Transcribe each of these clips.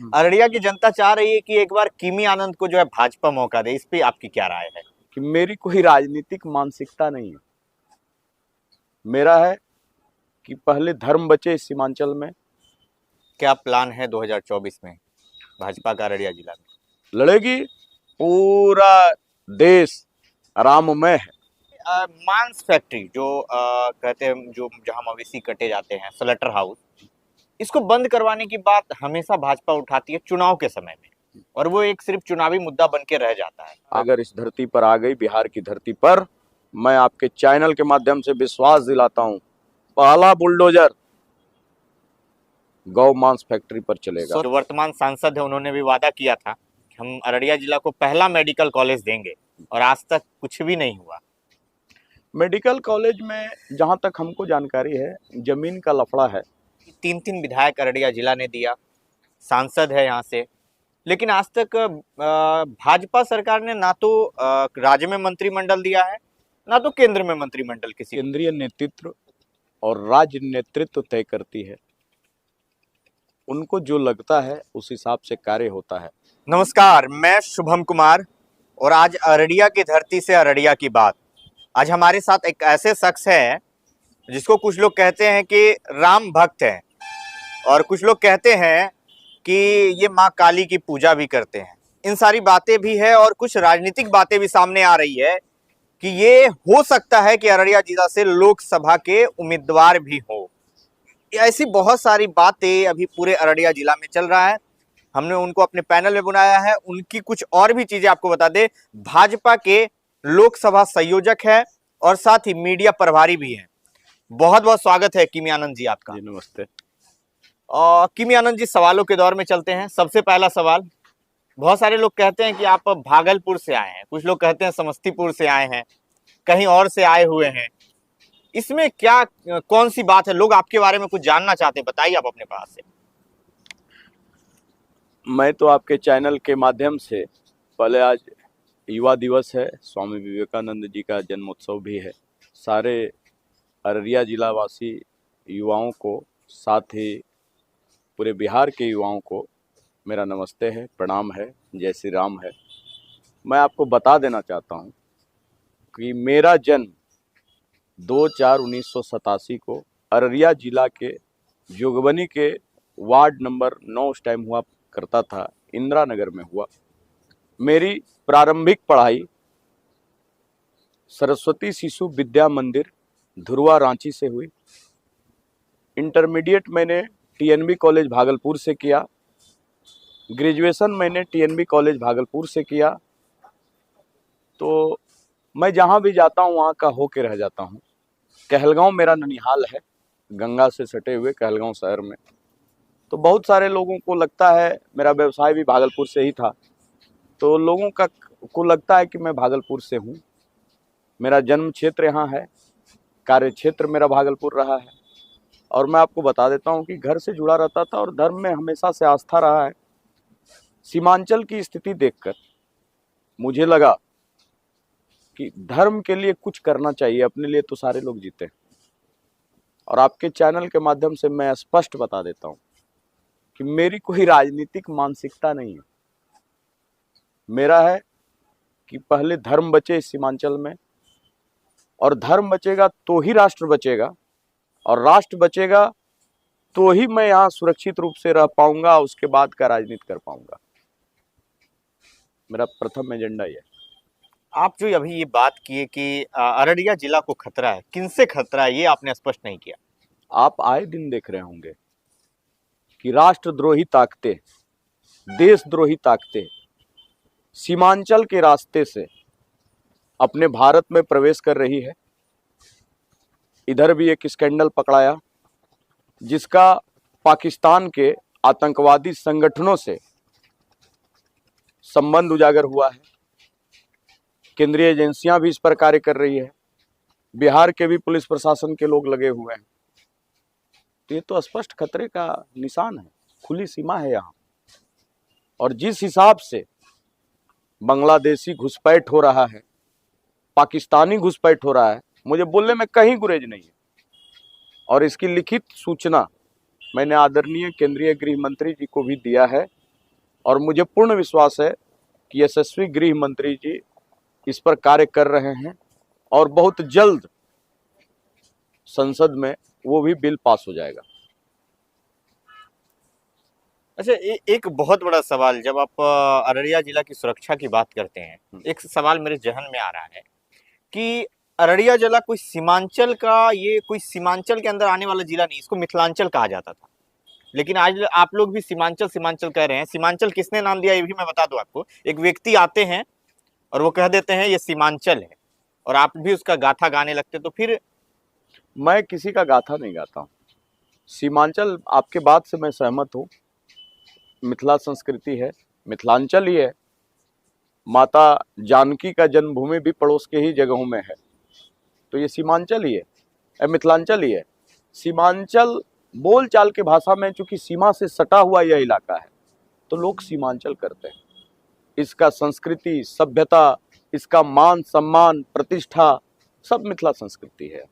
अररिया की जनता चाह रही है कि एक बार किमी आनंद को जो है भाजपा मौका दे, इस पे आपकी क्या राय है? कि मेरी कोई राजनीतिक मानसिकता नहीं है। मेरा है कि पहले धर्म बचे इस सीमांचल में। क्या प्लान है 2024 में भाजपा का अररिया जिला में? लड़ेगी, पूरा देश राममय है। मांस फैक्ट्री जो कहते हैं, जो जहां मवेशी कटे जाते हैं, स्लॉटर हाउस, इसको बंद करवाने की बात हमेशा भाजपा उठाती है चुनाव के समय में, और वो एक सिर्फ चुनावी मुद्दा बन के रह जाता है। अगर इस धरती पर आ गई, बिहार की धरती पर, मैं आपके चैनल के माध्यम से विश्वास दिलाता हूं, पहला बुलडोजर गौ मांस फैक्ट्री पर चलेगा। जो वर्तमान सांसद है, उन्होंने भी वादा किया था कि हम अररिया जिला को पहला मेडिकल कॉलेज देंगे, और आज तक कुछ भी नहीं हुआ। मेडिकल कॉलेज में जहां तक हमको जानकारी है, जमीन का लफड़ा है। 3 विधायक अररिया जिला ने दिया, सांसद है यहाँ से, लेकिन आज तक भाजपा सरकार ने ना तो राज्य में मंत्रिमंडल दिया है, ना तो केंद्र में मंत्रिमंडल किसी। केंद्रीय नेतृत्व और राज्य नेतृत्व तय करती है, उनको जो लगता है उस हिसाब से कार्य होता है। नमस्कार, मैं शुभम कुमार, और आज अररिया की धरती से अररिया की बात। आज हमारे साथ एक ऐसे शख्स है जिसको कुछ लोग कहते हैं कि राम भक्त हैं, और कुछ लोग कहते हैं कि ये माँ काली की पूजा भी करते हैं। इन सारी बातें भी है, और कुछ राजनीतिक बातें भी सामने आ रही है कि ये हो सकता है कि अररिया जिला से लोकसभा के उम्मीदवार भी हो। ऐसी बहुत सारी बातें अभी पूरे अररिया जिला में चल रहा है। हमने उनको अपने पैनल में बुलाया है, उनकी कुछ और भी चीजें आपको बता दें। भाजपा के लोकसभा संयोजक है और साथ ही मीडिया प्रभारी भी हैं। बहुत बहुत स्वागत है किमी आनंद जी आपका। जी नमस्ते। और किमी आनंद जी, सवालों के दौर में चलते हैं। सबसे पहला सवाल, बहुत सारे लोग कहते हैं कि आप भागलपुर से आए हैं, कुछ लोग कहते हैं समस्तीपुर से आए हैं, कहीं और से आए हुए हैं। इसमें क्या, कौन सी बात है? लोग आपके बारे में कुछ जानना चाहते हैं, बताइए आप अपने पास से। मैं तो आपके चैनल के माध्यम से, पहले आज युवा दिवस है, स्वामी विवेकानंद जी का जन्मोत्सव भी है। सारे अररिया जिला वासी युवाओं को, साथ ही पूरे बिहार के युवाओं को मेरा नमस्ते है, प्रणाम है, जय श्री राम है। मैं आपको बता देना चाहता हूं कि मेरा जन्म 2/4/1987 को अररिया जिला के जोगबनी के वार्ड नंबर 9 उस टाइम हुआ करता था, इंदिरा नगर में हुआ। मेरी प्रारंभिक पढ़ाई सरस्वती शिशु विद्या मंदिर धुरवा रांची से हुई। इंटरमीडिएट मैंने टीएनबी कॉलेज भागलपुर से किया। ग्रेजुएशन मैंने टीएनबी कॉलेज भागलपुर से किया। तो मैं जहाँ भी जाता हूँ वहाँ का होके रह जाता हूँ। कहलगांव मेरा ननिहाल है, गंगा से सटे हुए कहलगांव शहर में। तो बहुत सारे लोगों को लगता है, मेरा व्यवसाय भी भागलपुर से ही था, तो लोगों को लगता है कि मैं भागलपुर से हूँ। मेरा जन्म क्षेत्र यहाँ है, कार्य क्षेत्र मेरा भागलपुर रहा है। और मैं आपको बता देता हूँ कि घर से जुड़ा रहता था और धर्म में हमेशा से आस्था रहा है। सीमांचल की स्थिति देखकर मुझे लगा कि धर्म के लिए कुछ करना चाहिए, अपने लिए तो सारे लोग जीते। और आपके चैनल के माध्यम से मैं स्पष्ट बता देता हूँ कि मेरी कोई राजनीतिक मानसिकता नहीं है। मेरा है कि पहले धर्म बचे इस सीमांचल में, और धर्म बचेगा तो ही राष्ट्र बचेगा, और राष्ट्र बचेगा तो ही मैं यहाँ सुरक्षित रूप से रह पाऊंगा, उसके बाद का राजनीति कर पाऊंगा। मेरा प्रथम एजेंडा ये है। आप जो अभी ये बात किए कि अररिया जिला को खतरा है, किनसे खतरा है ये आपने स्पष्ट नहीं किया। आप आए दिन देख रहे होंगे कि राष्ट्रद्रोही ताकतें, देशद्रोही ताकतें सीमांचल के रास्ते से अपने भारत में प्रवेश कर रही है। इधर भी एक स्कैंडल पकड़ाया जिसका पाकिस्तान के आतंकवादी संगठनों से संबंध उजागर हुआ है। केंद्रीय एजेंसियां भी इस पर कार्य कर रही है, बिहार के भी पुलिस प्रशासन के लोग लगे हुए हैं। तो ये तो स्पष्ट खतरे का निशान है, खुली सीमा है यहाँ। और जिस हिसाब से बांग्लादेशी घुसपैठ हो रहा है, पाकिस्तानी घुसपैठ हो रहा है, मुझे बोलने में कहीं गुरेज नहीं है। और इसकी लिखित सूचना मैंने आदरणीय केंद्रीय गृह मंत्री जी को भी दिया है और मुझे पूर्ण विश्वास है कि यशस्वी गृह मंत्री जी इस पर कार्य कर रहे हैं और बहुत जल्द संसद में वो भी बिल पास हो जाएगा। अच्छा, एक बहुत बड़ा सवाल, जब आप अररिया जिला की सुरक्षा की बात करते हैं, एक सवाल मेरे जहन में आ रहा है कि अररिया जिला कोई सीमांचल का, ये कोई सीमांचल के अंदर आने वाला जिला नहीं, इसको मिथिलांचल कहा जाता था। लेकिन आज आप लोग भी सीमांचल सीमांचल कह रहे हैं। सीमांचल किसने नाम दिया ये भी मैं बता दूं आपको। एक व्यक्ति आते हैं और वो कह देते हैं ये सीमांचल है, और आप भी उसका गाथा गाने लगते, तो फिर मैं किसी का गाथा नहीं गाता हूँ। सीमांचल, आपके बात से मैं सहमत हूँ, मिथिला संस्कृति है, मिथिलांचल ही है। माता जानकी का जन्मभूमि भी पड़ोस के ही जगहों में है, तो ये सीमांचल ही है, मिथिलांचल ही है। सीमांचल बोल चाल के भाषा में, चूंकि सीमा से सटा हुआ यह इलाका है, तो लोग सीमांचल करते हैं। इसका संस्कृति, सभ्यता, इसका मान सम्मान, प्रतिष्ठा, सब मिथिला संस्कृति है।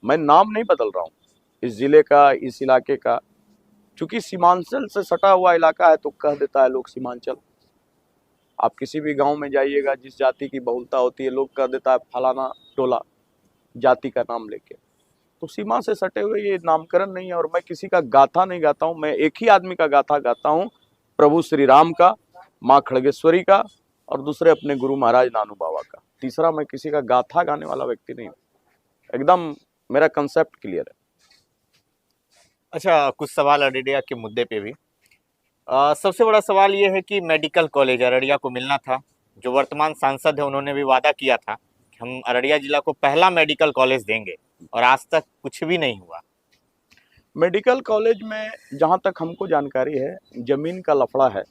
मैं नाम नहीं बदल रहा हूँ इस जिले का, इस इलाके का, चूंकि सीमांचल से सटा हुआ इलाका है तो कह देता है लोग सीमांचल। आप किसी भी गांव में जाइएगा, जिस जाति की बहुलता होती है, लोग कह देता है फलाना टोला, जाति का नाम लेके। तो सीमा से सटे हुए ये नामकरण नहीं है। और मैं किसी का गाथा नहीं गाता हूँ, मैं एक ही आदमी का गाथा गाता हूँ, प्रभु श्री राम का, माँ खड़गेश्वरी का, और दूसरे अपने गुरु महाराज नानू बाबा का। तीसरा मैं किसी का गाथा गाने वाला व्यक्ति नहीं हूँ। एकदम मेरा कंसेप्ट क्लियर है। अच्छा, कुछ सवाल अररिया के मुद्दे पे भी। सबसे बड़ा सवाल ये है कि मेडिकल कॉलेज अररिया को मिलना था। जो वर्तमान सांसद है उन्होंने भी वादा किया था कि हम अररिया जिला को पहला मेडिकल कॉलेज देंगे, और आज तक कुछ भी नहीं हुआ। मेडिकल कॉलेज में जहाँ तक हमको जानकारी है, जमीन का लफड़ा है।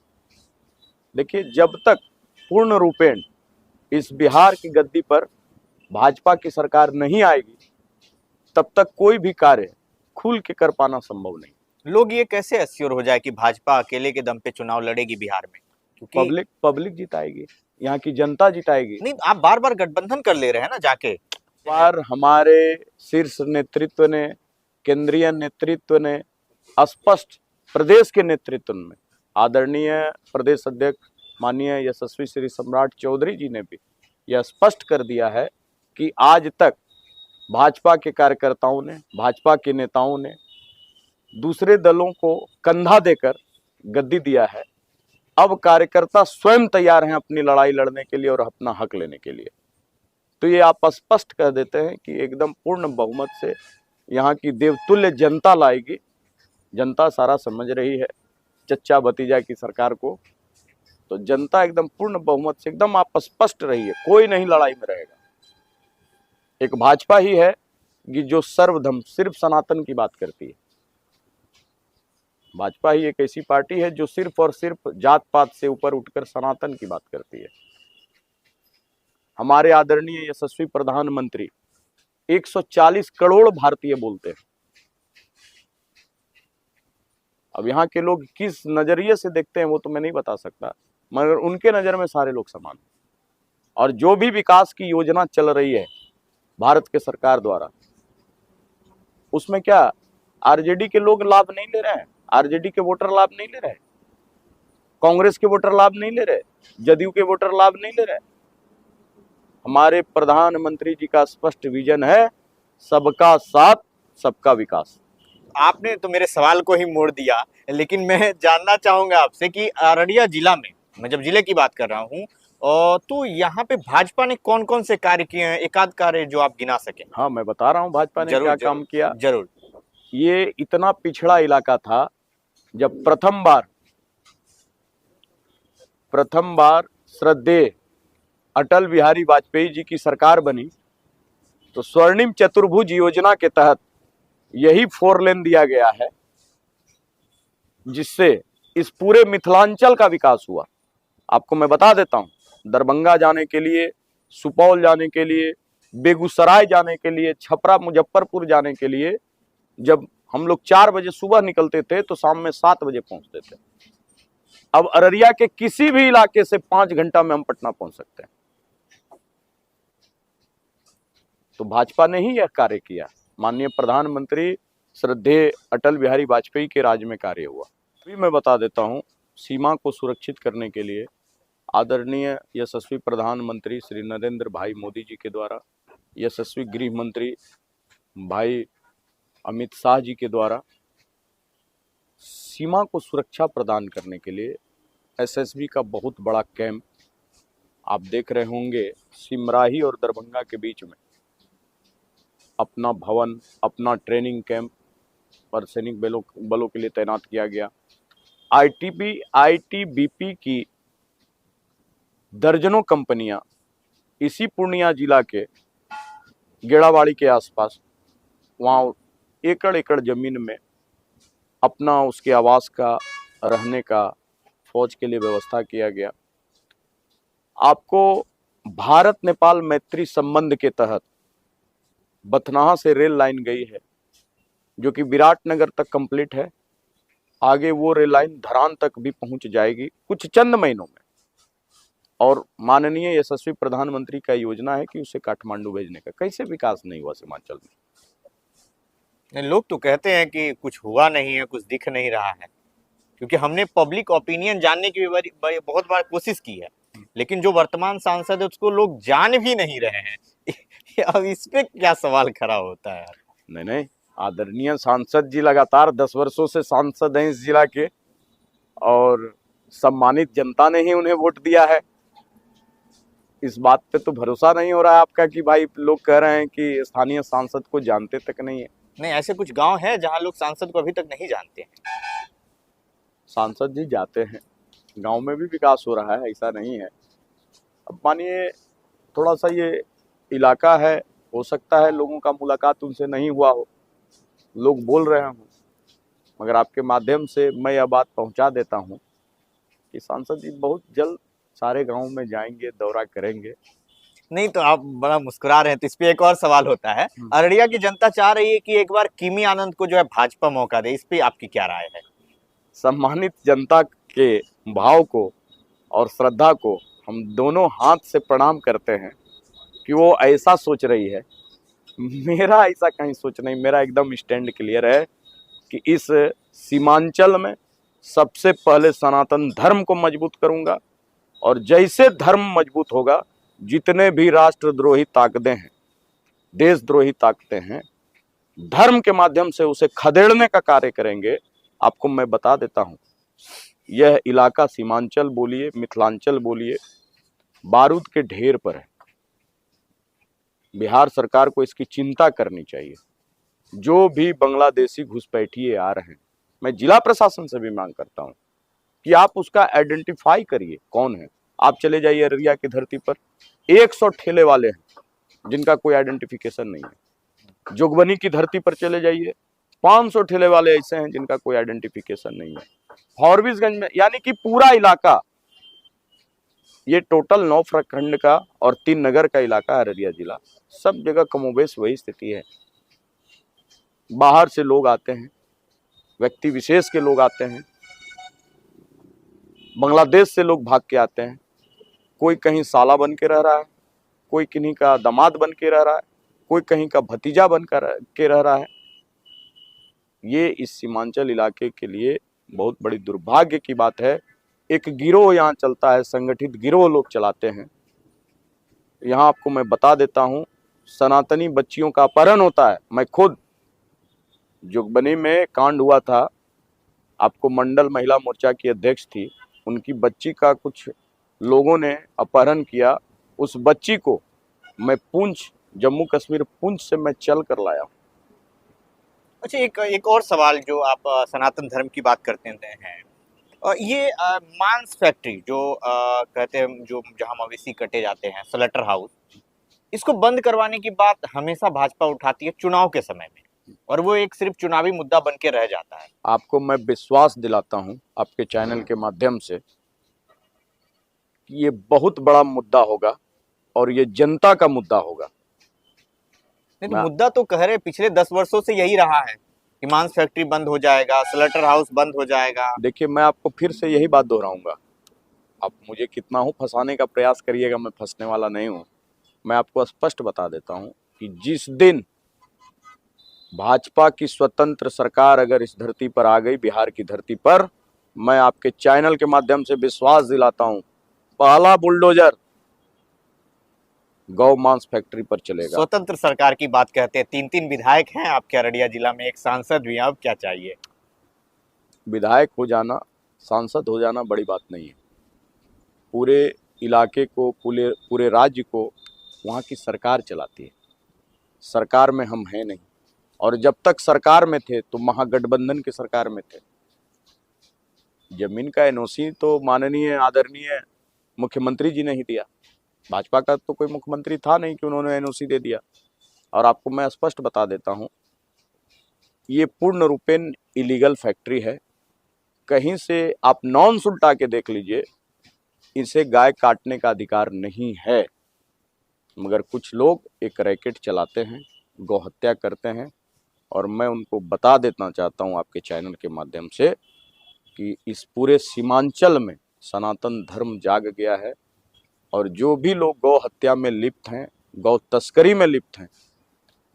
देखिए, जब तक पूर्ण रूपेण इस बिहार की गद्दी पर भाजपा की सरकार नहीं आएगी, तब तक कोई भी कार्य खुल के कर पाना संभव नहीं। लोग ये कैसे एश्योर हो जाए कि भाजपा अकेले के दम पे चुनाव लड़ेगी बिहार में? क्योंकि पब्लिक जिताएगी, यहाँ की जनता जिताएगी। नहीं, आप बार बार गठबंधन कर ले रहे हैं ना जाके। बार हमारे शीर्ष नेतृत्व ने, केंद्रीय नेतृत्व ने, स्पष्ट प्रदेश के नेतृत्व में, आदरणीय प्रदेश अध्यक्ष माननीय यशस्वी श्री सम्राट चौधरी जी ने भी यह स्पष्ट कर दिया है कि आज तक भाजपा के कार्यकर्ताओं ने, भाजपा के नेताओं ने दूसरे दलों को कंधा देकर गद्दी दिया है। अब कार्यकर्ता स्वयं तैयार हैं अपनी लड़ाई लड़ने के लिए और अपना हक लेने के लिए। तो ये आप स्पष्ट कर देते हैं कि एकदम पूर्ण बहुमत से यहाँ की देवतुल्य जनता लाएगी। जनता सारा समझ रही है चच्चा भतीजा की सरकार को, तो जनता एकदम पूर्ण बहुमत से, एकदम आप स्पष्ट रहिए, कोई नहीं लड़ाई में रहेगा। एक भाजपा ही है कि जो सर्वधर्म, सिर्फ सनातन की बात करती है। भाजपा ही एक ऐसी पार्टी है जो सिर्फ और सिर्फ जात पात से ऊपर उठकर सनातन की बात करती है। हमारे आदरणीय यशस्वी प्रधानमंत्री 140 करोड़ भारतीय बोलते हैं। अब यहाँ के लोग किस नजरिए से देखते हैं वो तो मैं नहीं बता सकता, मगर उनके नजर में सारे लोग समान हैं। और जो भी विकास की योजना चल रही है भारत के सरकार द्वारा, उसमें क्या आरजेडी के लोग लाभ नहीं ले रहे हैं? आरजेडी के वोटर लाभ नहीं ले रहे हैं? कांग्रेस के वोटर लाभ नहीं ले रहे? जदयू के वोटर लाभ नहीं ले रहे? हमारे प्रधानमंत्री जी का स्पष्ट विजन है, सबका साथ सबका विकास। आपने तो मेरे सवाल को ही मोड़ दिया, लेकिन मैं जानना चाहूंगा आपसे कि अररिया जिला में, मैं जब जिले की बात कर रहा हूँ, तो यहाँ पे भाजपा ने कौन कौन से कार्य किए हैं? एक आध कार्य जो आप गिना सकें। हाँ, मैं बता रहा हूँ भाजपा ने क्या काम किया। जरूर। ये इतना पिछड़ा इलाका था, जब प्रथम बार श्रद्धेय अटल बिहारी वाजपेयी जी की सरकार बनी, तो स्वर्णिम चतुर्भुज योजना के तहत यही 4 लेन दिया गया है, जिससे इस पूरे मिथिलांचल का विकास हुआ। आपको मैं बता देता हूं, दरभंगा जाने के लिए, सुपौल जाने के लिए, बेगूसराय जाने के लिए, छपरा मुजफ्फरपुर जाने के लिए, जब हम लोग 4 बजे सुबह निकलते थे तो शाम में 7 बजे पहुंचते थे। अब अररिया के किसी भी इलाके से 5 घंटा में हम पटना पहुंच सकते हैं। तो भाजपा ने ही यह कार्य किया। माननीय प्रधानमंत्री श्रद्धेय अटल बिहारी वाजपेयी के राज में कार्य हुआ। अभी मैं बता देता हूं सीमा को सुरक्षित करने के लिए आदरणीय यशस्वी प्रधानमंत्री श्री नरेंद्र भाई मोदी जी के द्वारा, यशस्वी गृह मंत्री भाई अमित शाह जी के द्वारा सीमा को सुरक्षा प्रदान करने के लिए एसएसबी का बहुत बड़ा कैंप आप देख रहे होंगे सिमराही और दरभंगा के बीच में अपना भवन, अपना ट्रेनिंग कैंप अर्धसैनिक बलों के लिए तैनात किया गया। आईटीबीपी की दर्जनों कंपनियां इसी पूर्णिया जिला के गेड़ावाड़ी के आसपास वहाँ एकड़ एकड़ जमीन में अपना उसके आवास का, रहने का, फौज के लिए व्यवस्था किया गया। आपको भारत नेपाल मैत्री संबंध के तहत बथनाहा से रेल लाइन गई है जो कि विराटनगर तक कंप्लीट है। आगे वो रेल लाइन धरान तक भी पहुंच जाएगी कुछ चंद महीनों में, और माननीय यशस्वी प्रधानमंत्री का योजना है कि उसे काठमांडू भेजने का। कैसे विकास नहीं हुआ सीमांचल में? लोग तो कहते हैं कि कुछ हुआ नहीं है, कुछ दिख नहीं रहा है, क्योंकि हमने पब्लिक ओपिनियन जानने की भी बहुत बार कोशिश की है, लेकिन जो वर्तमान सांसद है उसको लोग जान भी नहीं रहे हैं। अब इस पे क्या सवाल खड़ा होता है? नहीं, आदरणीय सांसद जी लगातार 10 वर्षों से सांसद हैं इस जिला के, और सम्मानित जनता ने ही उन्हें वोट दिया है। इस बात पे तो भरोसा नहीं हो रहा है आपका कि भाई लोग कह रहे हैं कि स्थानीय सांसद को जानते तक नहीं है। नहीं, ऐसे कुछ गांव हैं जहां लोग सांसद को अभी तक नहीं जानते हैं। सांसद जी जाते हैं, गांव में भी विकास हो रहा है, ऐसा नहीं है। अब मानिए थोड़ा सा ये इलाका है, हो सकता है लोगों का मुलाकात उनसे नहीं हुआ हो, लोग बोल रहे हों, मगर आपके माध्यम से मैं यह बात पहुंचा देता हूं कि सांसद जी बहुत जल्द सारे गांव में जाएंगे, दौरा करेंगे। नहीं तो आप बड़ा मुस्कुरा रहे हैं, तो इस पे एक और सवाल होता है। अररिया की जनता चाह रही है कि एक बार किमी आनंद को जो है भाजपा मौका दे, इस पे आपकी क्या राय है? सम्मानित जनता के भाव को और श्रद्धा को हम दोनों हाथ से प्रणाम करते हैं कि वो ऐसा सोच रही है। मेरा ऐसा कहीं सोच नहीं, मेरा एकदम स्टैंड क्लियर है कि इस सीमांचल में सबसे पहले सनातन धर्म को मजबूत करूंगा, और जैसे धर्म मजबूत होगा, जितने भी राष्ट्रद्रोही ताकतें हैं, देशद्रोही ताकतें हैं, धर्म के माध्यम से उसे खदेड़ने का कार्य करेंगे। आपको मैं बता देता हूं, यह इलाका सीमांचल बोलिए, मिथिलांचल बोलिए, बारूद के ढेर पर है। बिहार सरकार को इसकी चिंता करनी चाहिए। जो भी बांग्लादेशी घुसपैठिए आ रहे हैं, मैं जिला प्रशासन से भी मांग करता हूं कि आप उसका आइडेंटिफाई करिए कौन है। आप चले जाइए अररिया की धरती पर, 100 ठेले वाले हैं जिनका कोई आइडेंटिफिकेशन नहीं है। जोगबनी की धरती पर चले जाइए, 500 ठेले वाले ऐसे हैं जिनका कोई आइडेंटिफिकेशन नहीं है। फॉरबिसगंज में, यानी कि पूरा इलाका, ये टोटल 9 प्रखंड का और 3 नगर का इलाका अररिया जिला, सब जगह कमोबेश वही स्थिति है। बाहर से लोग आते हैं, व्यक्ति विशेष के लोग आते हैं, बांग्लादेश से लोग भाग के आते हैं। कोई कहीं साला बन के रह रहा है, कोई किन्हीं का दामाद बन के रह रहा है, कोई कहीं का भतीजा बन कर के रह रहा है। ये इस सीमांचल इलाके के लिए बहुत बड़ी दुर्भाग्य की बात है। एक गिरोह यहाँ चलता है, संगठित गिरोह लोग चलाते हैं। यहाँ आपको मैं बता देता हूँ, सनातनी बच्चियों का अपहरण होता है। मैं खुद जोगबनी में कांड हुआ था, आपको मंडल महिला मोर्चा की अध्यक्ष थी, उनकी बच्ची का कुछ लोगों ने अपहरण किया। उस बच्ची को मैं पुंछ, जम्मू कश्मीर पुंछ से मैं चल कर लाया। अच्छा, एक और सवाल, जो आप सनातन धर्म की बात करते हैं, ये मांस फैक्ट्री जो कहते हैं, जो जहां मवेशी कटे जाते हैं, स्लॉटर हाउस, इसको बंद करवाने की बात हमेशा भाजपा उठाती है चुनाव के समय में, और वो एक सिर्फ चुनावी मुद्दा बन के रह जाता है। आपको मैं विश्वास दिलाता हूं आपके चैनल के माध्यम से कि ये बहुत बड़ा मुद्दा होगा और ये जनता का मुद्दा होगा। नहीं तो मुद्दा तो कह रहे पिछले 10 वर्षों से यही रहा है कि मांस फैक्ट्री बंद हो जाएगा, स्लॉटर हाउस बंद हो जाएगा। देखिए, मैं आपको फिर से यही बात दोहराऊंगा, आप मुझे कितना हो फंसाने का प्रयास करिएगा, मैं फंसने वाला नहीं हूं। मैं आपको स्पष्ट बता देता हूं कि जिस दिन भाजपा की स्वतंत्र सरकार अगर इस धरती पर आ गई, बिहार की धरती पर, मैं आपके चैनल के माध्यम से विश्वास दिलाता हूं, पहला बुलडोजर गौ मांस फैक्ट्री पर चलेगा। स्वतंत्र सरकार की बात कहते हैं, 3-3 विधायक हैं आपके अररिया जिला में, एक सांसद भी हैं, अब क्या चाहिए? विधायक हो जाना, सांसद हो जाना बड़ी बात नहीं है। पूरे इलाके को, पूरे पूरे राज्य को वहाँ की सरकार चलाती है। सरकार में हम हैं नहीं, और जब तक सरकार में थे तो महागठबंधन की सरकार में थे। जमीन का एनओसी तो माननीय आदरणीय मुख्यमंत्री जी ने ही दिया। भाजपा का तो कोई मुख्यमंत्री था नहीं कि उन्होंने एनओसी दे दिया। और आपको मैं स्पष्ट बता देता हूँ, ये पूर्ण रूपेण इलीगल फैक्ट्री है। कहीं से आप नॉर्म्स उल्टा के देख लीजिए, इसे गाय काटने का अधिकार नहीं है, मगर कुछ लोग एक रैकेट चलाते हैं, गौ हत्या करते हैं। और मैं उनको बता देना चाहता हूं आपके चैनल के माध्यम से कि इस पूरे सीमांचल में सनातन धर्म जाग गया है, और जो भी लोग गौ हत्या में लिप्त हैं, गौ तस्करी में लिप्त हैं,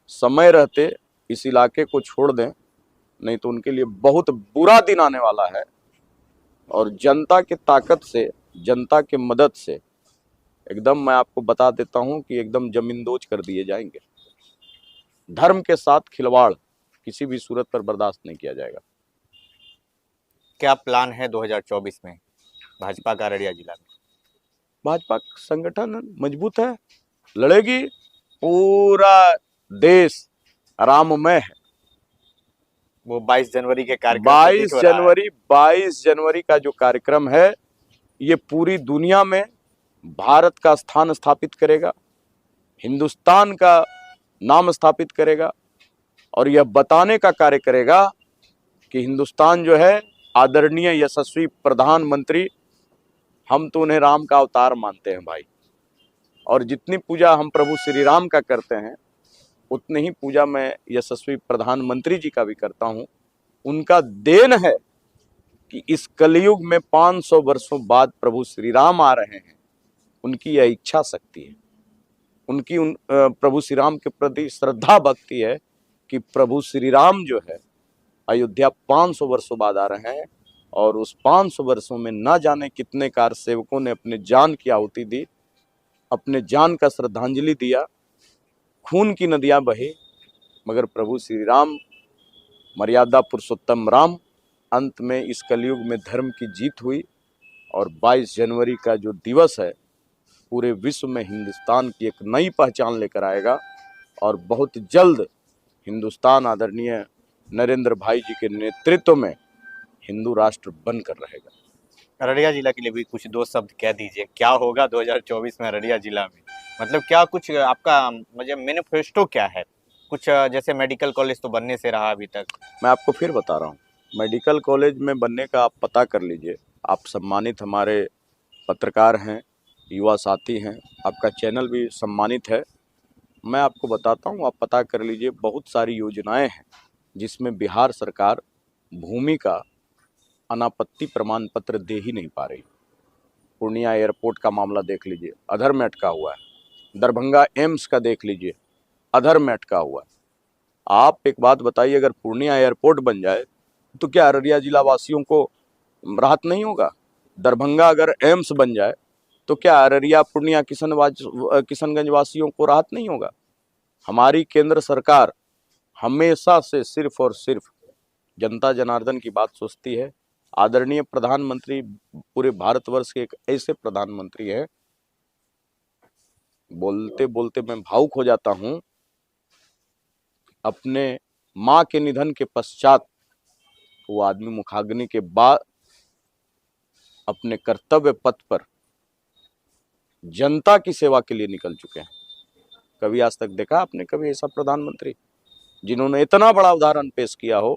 समय रहते इस इलाके को छोड़ दें, नहीं तो उनके लिए बहुत बुरा दिन आने वाला है। और जनता की ताकत से, जनता की मदद से एकदम मैं आपको बता देता हूं कि एकदम जमींदोज कर दिए जाएंगे। धर्म के साथ खिलवाड़ किसी भी सूरत पर बर्दाश्त नहीं किया जाएगा। क्या प्लान है 2024 में भाजपा का अररिया जिला में? भाजपा संगठन मजबूत है, लड़ेगी। पूरा देश राममय है। वो 22 जनवरी के कार्यक्रम से दिख रहा है। 22 जनवरी का जो कार्यक्रम है, ये पूरी दुनिया में भारत का स्थान स्थापित करेगा, हिंदुस्तान का नाम स्थापित करेगा, और यह बताने का कार्य करेगा कि हिंदुस्तान जो है, आदरणीय यशस्वी प्रधानमंत्री, हम तो उन्हें राम का अवतार मानते हैं भाई। और जितनी पूजा हम प्रभु श्री राम का करते हैं, उतनी ही पूजा मैं यशस्वी प्रधानमंत्री जी का भी करता हूं। उनका देन है कि इस कलयुग में 500 वर्षों बाद प्रभु श्री राम आ रहे हैं। उनकी यह इच्छा शक्ति है, उनकी प्रभु श्री राम के प्रति श्रद्धा भक्ति है कि प्रभु श्री राम जो है अयोध्या 500 वर्षों बाद आ रहे हैं। और उस 500 वर्षों में ना जाने कितने कार सेवकों ने अपने जान की आहुति दी, अपने जान का श्रद्धांजलि दिया, खून की नदियां बही, मगर प्रभु श्री राम, मर्यादा पुरुषोत्तम राम, अंत में इस कलयुग में धर्म की जीत हुई। और 22 जनवरी का जो दिवस है, पूरे विश्व में हिंदुस्तान की एक नई पहचान लेकर आएगा। और बहुत जल्द हिंदुस्तान आदरणीय नरेंद्र भाई जी के नेतृत्व में हिंदू राष्ट्र बनकर रहेगा। अररिया जिला के लिए भी कुछ 2 शब्द कह दीजिए, क्या होगा 2024 में अररिया जिला में? मतलब क्या कुछ आपका, मुझे मैनिफेस्टो क्या है? कुछ जैसे मेडिकल कॉलेज तो बनने से रहा अभी तक। मैं आपको फिर बता रहा हूँ, मेडिकल कॉलेज में बनने का आप पता कर लीजिए। आप सम्मानित हमारे पत्रकार हैं, युवा साथी हैं, आपका चैनल भी सम्मानित है। मैं आपको बताता हूँ, आप पता कर लीजिए। बहुत सारी योजनाएं हैं जिसमें बिहार सरकार भूमि का अनापत्ति प्रमाण पत्र दे ही नहीं पा रही। पूर्णिया एयरपोर्ट का मामला देख लीजिए, अधर में अटका हुआ है। दरभंगा एम्स का देख लीजिए, अधर में अटका हुआ है। आप एक बात बताइए, अगर पूर्णिया एयरपोर्ट बन जाए तो क्या अररिया जिला वासियों को राहत नहीं होगा? दरभंगा अगर एम्स बन जाए तो क्या अररिया, पूर्णिया, किशनगंज वासियों को राहत नहीं होगा? हमारी केंद्र सरकार हमेशा से सिर्फ और सिर्फ जनता जनार्दन की बात सोचती है। आदरणीय प्रधानमंत्री पूरे भारतवर्ष के एक ऐसे प्रधानमंत्री हैं, बोलते बोलते मैं भावुक हो जाता हूं। अपने मां के निधन के पश्चात वो आदमी मुखाग्नि के बाद अपने कर्तव्य पथ पर जनता की सेवा के लिए निकल चुके हैं। कभी आज तक देखा आपने कभी ऐसा प्रधानमंत्री जिन्होंने इतना बड़ा उदाहरण पेश किया हो,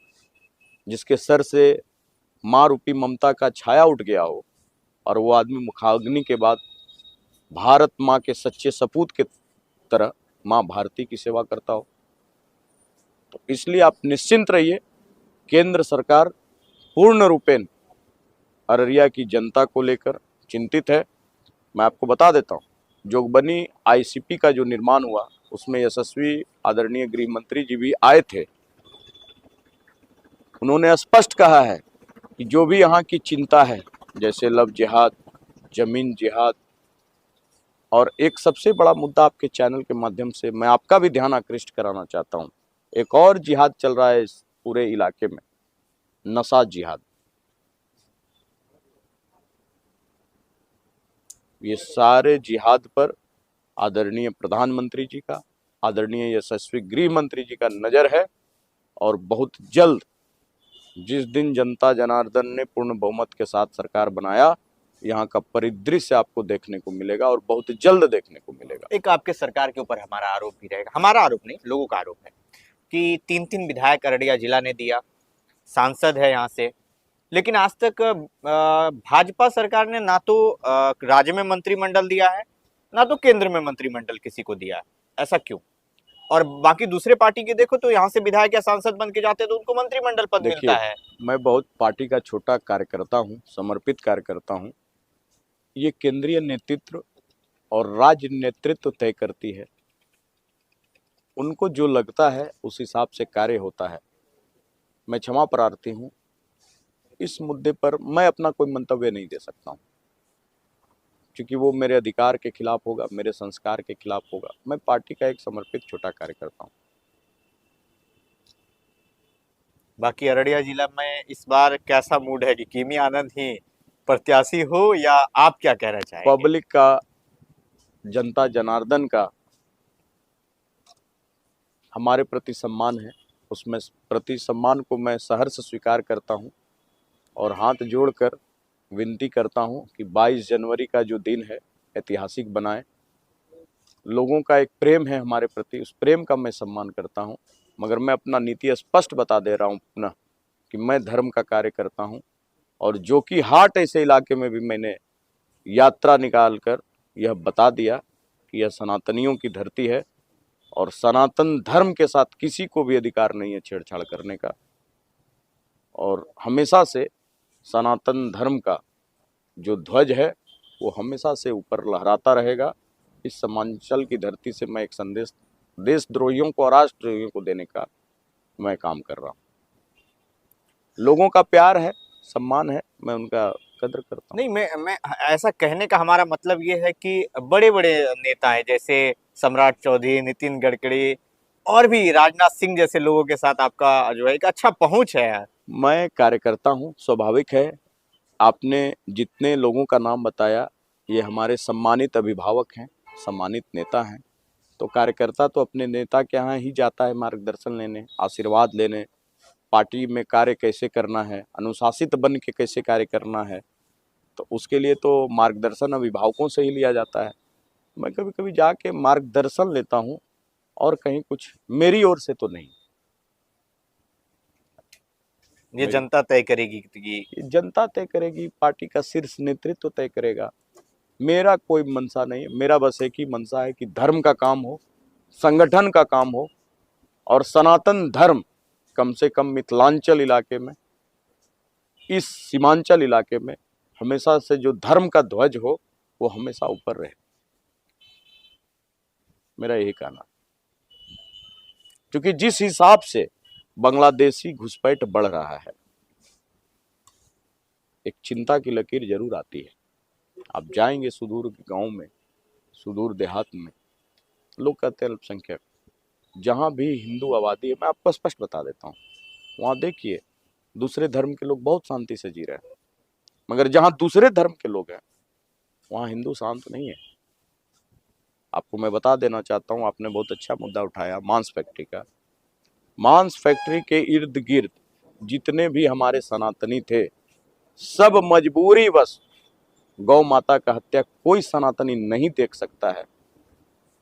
जिसके सर से मां रूपी ममता का छाया उठ गया हो, और वो आदमी मुखाग्नि के बाद भारत मां के सच्चे सपूत के तरह मां भारती की सेवा करता हो? तो इसलिए आप निश्चिंत रहिए, केंद्र सरकार पूर्ण रूपेण अररिया की जनता को लेकर चिंतित है। मैं आपको बता देता हूँ, जोगबनी आईसीपी का जो निर्माण हुआ, उसमें यशस्वी आदरणीय गृह मंत्री जी भी आए थे। उन्होंने स्पष्ट कहा है कि जो भी यहाँ की चिंता है, जैसे लव जिहाद, जमीन जिहाद, और एक सबसे बड़ा मुद्दा आपके चैनल के माध्यम से मैं आपका भी ध्यान आकृष्ट कराना चाहता हूँ। एक और जिहाद चल रहा है इस पूरे इलाके में, नशा जिहाद। ये सारे जिहाद पर आदरणीय प्रधानमंत्री जी का, आदरणीय यशस्वी गृह मंत्री जी का नजर है, और बहुत जल्द जिस दिन जनता जनार्दन ने पूर्ण बहुमत के साथ सरकार बनाया, यहाँ का परिदृश्य आपको देखने को मिलेगा, और बहुत जल्द देखने को मिलेगा। एक आपके सरकार के ऊपर हमारा आरोप भी रहेगा, हमारा आरोप नहीं, लोगों का आरोप है कि 3-3 विधायक अररिया जिला ने दिया, सांसद है यहाँ से, लेकिन आज तक भाजपा सरकार ने ना तो राज्य में मंत्रिमंडल दिया है, ना तो केंद्र में मंत्रिमंडल किसी को दिया है। ऐसा क्यों? और बाकी दूसरे पार्टी के देखो तो यहाँ से विधायक या सांसद बन के जाते तो उनको मंत्रिमंडल पद मिलता है। मैं बहुत पार्टी का छोटा कार्यकर्ता हूँ, समर्पित कार्यकर्ता हूँ। ये केंद्रीय नेतृत्व और राज्य नेतृत्व तय करती है, उनको जो लगता है उस हिसाब से कार्य होता है। मैं क्षमा प्रार्थी हूँ, इस मुद्दे पर मैं अपना कोई मंतव्य नहीं दे सकता हूँ, क्योंकि वो मेरे अधिकार के खिलाफ होगा, मेरे संस्कार के खिलाफ होगा। मैं पार्टी का एक समर्पित छोटा कार्यकर्ता हूँ। बाकी अररिया जिला में इस बार कैसा मूड है कि किमी आनंद ही प्रत्याशी हो, या आप क्या कहना चाहेंगे? पब्लिक का, जनता जनार्दन का हमारे प्रति सम्मान है, उसमें प्रति सम्मान को मैं सहर्ष स्वीकार करता हूं, और हाथ जोड़कर विनती करता हूं कि 22 जनवरी का जो दिन है ऐतिहासिक बनाएं। लोगों का एक प्रेम है हमारे प्रति, उस प्रेम का मैं सम्मान करता हूं, मगर मैं अपना नीति स्पष्ट बता दे रहा हूं पुनः कि मैं धर्म का कार्य करता हूं, और जो कि हाट ऐसे इलाके में भी मैंने यात्रा निकाल कर यह बता दिया कि यह सनातनियों की धरती है, और सनातन धर्म के साथ किसी को भी अधिकार नहीं है छेड़छाड़ करने का, और हमेशा से सनातन धर्म का जो ध्वज है वो हमेशा से ऊपर लहराता रहेगा। इस सीमांचल की धरती से मैं एक संदेश देशद्रोहियों को और राष्ट्रद्रोहियों को देने का मैं काम कर रहा हूँ। लोगों का प्यार है, सम्मान है, मैं उनका कदर करता हूँ। नहीं, मैं ऐसा कहने का हमारा मतलब ये है कि बड़े बड़े नेता हैं जैसे सम्राट चौधरी, नितिन गडकरी और भी राजनाथ सिंह जैसे लोगों के साथ आपका जो है एक अच्छा पहुंच है। मैं कार्यकर्ता हूँ, स्वाभाविक है। आपने जितने लोगों का नाम बताया ये हमारे सम्मानित अभिभावक हैं, सम्मानित नेता हैं। तो कार्यकर्ता तो अपने नेता के यहाँ ही जाता है मार्गदर्शन लेने, आशीर्वाद लेने, पार्टी में कार्य कैसे करना है, अनुशासित बन के कैसे कार्य करना है, तो उसके लिए तो मार्गदर्शन अभिभावकों से ही लिया जाता है। मैं कभी कभी जाके मार्गदर्शन लेता हूँ, और कहीं कुछ मेरी ओर से तो नहीं। ये जनता तय करेगी कि जनता तय करेगी, पार्टी का शीर्ष नेतृत्व तय करेगा। मेरा कोई मनसा नहीं है, मेरा बस एक ही मनसा है कि धर्म का काम हो, संगठन का काम हो, और सनातन धर्म कम से कम मिथिलांचल इलाके में, इस सीमांचल इलाके में हमेशा से जो धर्म का ध्वज हो वो हमेशा ऊपर रहे। मेरा यही कहना, क्योंकि जिस हिसाब से बांग्लादेशी घुसपैठ बढ़ रहा है, एक चिंता की लकीर जरूर आती है। आप जाएंगे सुदूर गांव में, सुदूर देहात में, लोग कहते हैं अल्पसंख्यक, जहां भी हिंदू आबादी है, मैं आपको स्पष्ट बता देता हूँ, वहां देखिए दूसरे धर्म के लोग बहुत शांति से जी रहे हैं, मगर जहां दूसरे धर्म के लोग हैं वहां हिंदू शांत नहीं है। आपको मैं बता देना चाहता हूं, आपने बहुत अच्छा मुद्दा उठाया मांस फैक्ट्री का। मांस फैक्ट्री के इर्द गिर्द जितने भी हमारे सनातनी थे, सब मजबूरी बस गौ माता का हत्या कोई सनातनी नहीं देख सकता है,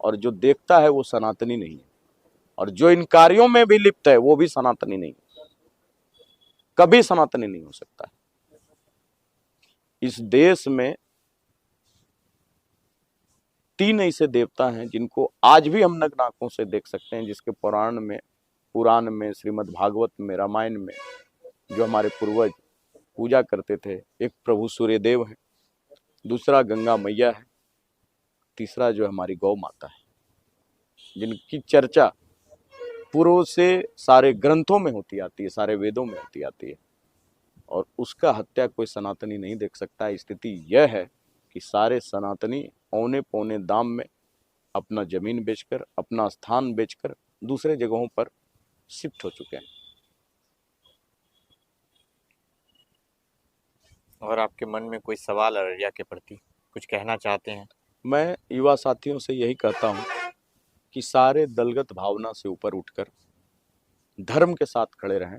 और जो देखता है वो सनातनी नहीं है, और जो इन कार्यों में भी लिप्त है वो भी सनातनी नहीं है, कभी सनातनी नहीं हो सकता है। इस देश में 3 ऐसे देवता हैं जिनको आज भी हम नग्न आंखों से देख सकते हैं, जिसके पुराण में, श्रीमद् भागवत में, रामायण में जो हमारे पूर्वज पूजा करते थे। एक प्रभु सूर्यदेव है, दूसरा गंगा मैया है, तीसरा जो हमारी गौ माता है, जिनकी चर्चा पूर्व से सारे ग्रंथों में होती आती है, सारे वेदों में होती आती है। और उसका हत्या कोई सनातनी नहीं देख सकता। स्थिति यह है कि सारे सनातनी औने पौने दाम में अपना जमीन बेचकर, अपना स्थान बेचकर दूसरे जगहों पर शिफ्ट हो चुके हैं। और आपके मन में कोई सवाल अररिया के प्रति कुछ कहना चाहते हैं? मैं युवा साथियों से यही कहता हूं कि सारे दलगत भावना से ऊपर उठकर धर्म के साथ खड़े रहें,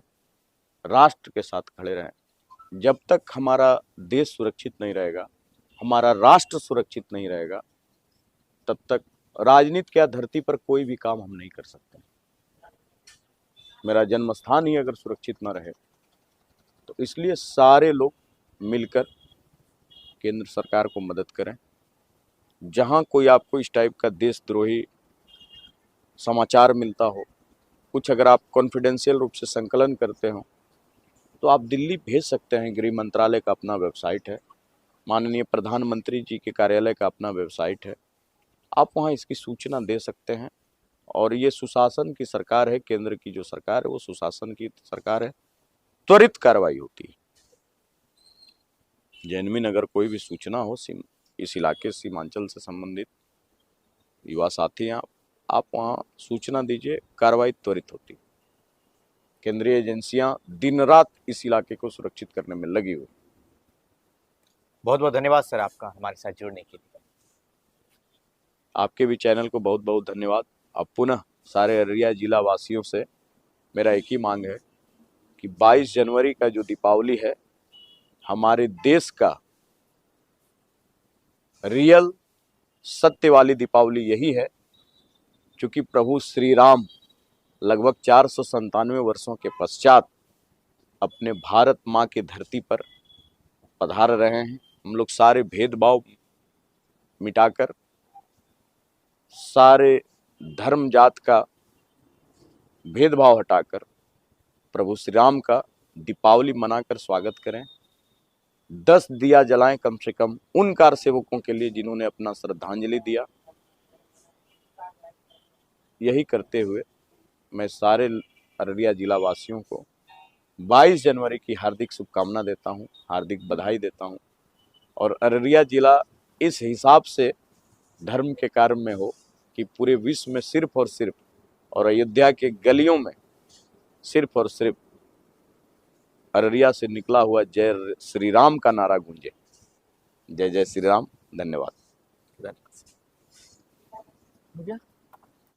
राष्ट्र के साथ खड़े रहें। जब तक हमारा देश सुरक्षित नहीं रहेगा, हमारा राष्ट्र सुरक्षित नहीं रहेगा, तब तक राजनीति या धरती पर कोई भी काम हम नहीं कर सकते। मेरा जन्म स्थान ही अगर सुरक्षित न रहे, तो इसलिए सारे लोग मिलकर केंद्र सरकार को मदद करें। जहां कोई आपको इस टाइप का देशद्रोही समाचार मिलता हो, कुछ अगर आप कॉन्फिडेंशियल रूप से संकलन करते हो, तो आप दिल्ली भेज सकते हैं। गृह मंत्रालय का अपना वेबसाइट है, माननीय प्रधानमंत्री जी के कार्यालय का अपना वेबसाइट है, आप वहां इसकी सूचना दे सकते हैं। और ये सुशासन की सरकार है, केंद्र की जो सरकार है वो सुशासन की सरकार है, त्वरित कार्रवाई होती है। जेन्युइन अगर कोई भी सूचना हो इस इलाके सीमांचल से संबंधित युवा साथी हैं आप वहाँ सूचना दीजिए, कार्रवाई त्वरित होती है। केंद्रीय एजेंसियां दिन रात इस इलाके को सुरक्षित करने में लगी हुई। बहुत बहुत धन्यवाद सर आपका हमारे साथ जुड़ने के लिए। आपके भी चैनल को बहुत बहुत धन्यवाद। अब पुनः सारे अररिया जिला वासियों से मेरा एक ही मांग है कि 22 जनवरी का जो दीपावली है, हमारे देश का रियल सत्य वाली दीपावली यही है, क्योंकि प्रभु श्री राम लगभग 497 वर्षों के पश्चात अपने भारत माँ की धरती पर पधार रहे हैं। हम लोग सारे भेदभाव मिटाकर, सारे धर्म जात का भेदभाव हटाकर प्रभु श्री राम का दीपावली मनाकर स्वागत करें। 10 दिया जलाएं कम से कम उन कार सेवकों के लिए जिन्होंने अपना श्रद्धांजलि दिया। यही करते हुए मैं सारे अररिया जिला वासियों को 22 जनवरी की हार्दिक शुभकामना देता हूं, हार्दिक बधाई देता हूं। और अररिया जिला इस हिसाब से धर्म के कार्य में हो कि पूरे विश्व में सिर्फ और सिर्फ, और अयोध्या के गलियों में सिर्फ और सिर्फ अररिया से निकला हुआ जय श्री राम का नारा गूंजे। जय जय श्री राम। धन्यवाद। हो गया?